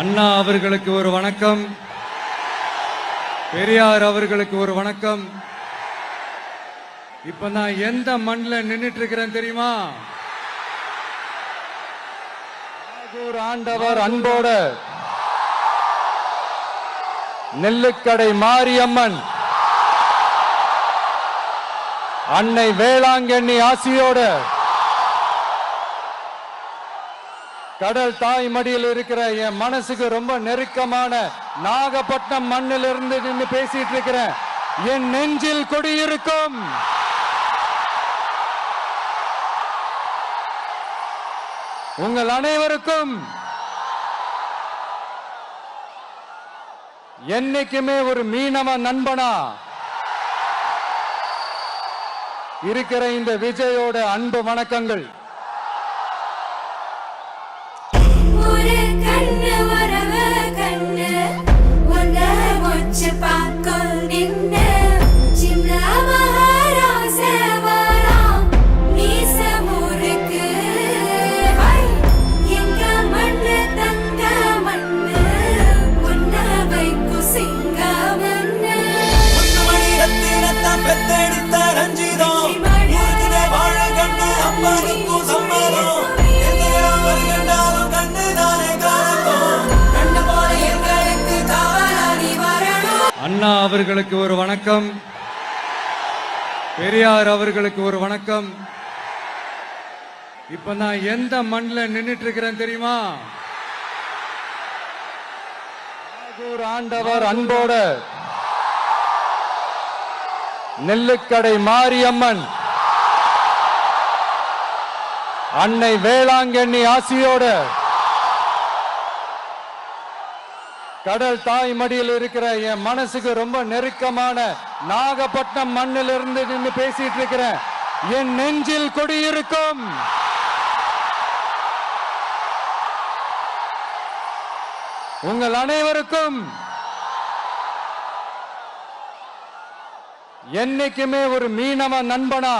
அண்ணா அவர்களுக்கு ஒரு வணக்கம், பெரியார் அவர்களுக்கு ஒரு வணக்கம். இப்ப நான் எந்த மண்ணில் நின்னுட்டு இருக்கிறேன் தெரியுமா? ஆண்டவர் அன்போடு நெல்லுக்கடை மாரியம்மன் அன்னை வேளாங்கண்ணி ஆசியோடு கடல் தாய் மடியில் இருக்கிற என் மனசுக்கு ரொம்ப நெருக்கமான நாகப்பட்டினம் மண்ணில் இருந்து நின்று பேசிட்டு இருக்கிறேன். என் நெஞ்சில் குடியிருக்கும் உங்கள் அனைவருக்கும் என்னைக்குமே ஒரு மீனவ நண்பனா இருக்கிற இந்த விஜயோட அன்பு வணக்கங்கள். அண்ணா அவர்களுக்கு ஒரு வணக்கம், பெரியார் அவர்களுக்கு ஒரு வணக்கம். இப்ப நான் எந்த மண்ணில் நின்னுட்டு இருக்கிறேன் தெரியுமா? ஆண்டவர் அன்போடு நெல்லுக்கடை மாரியம்மன் அன்னை வேளாங்கண்ணி ஆசியோடு கடல் தாய் மடியில் இருக்கிற என் மனசுக்கு ரொம்ப நெருக்கமான நாகப்பட்டினம் மண்ணில் இருந்து நின்று பேசிட்டு இருக்கிறேன். என் நெஞ்சில் குடியிருக்கும் உங்கள் அனைவருக்கும் என்னைக்குமே ஒரு மீனவ நண்பனா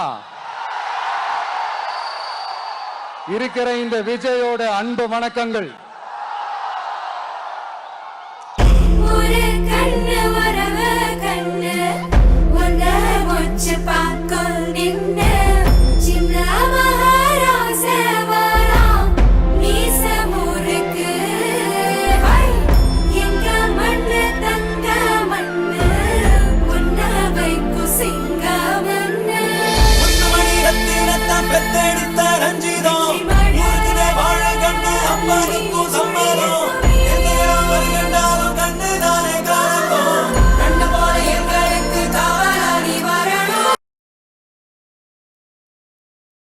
இருக்கிற இந்த விஜயோட அன்பு வணக்கங்கள்.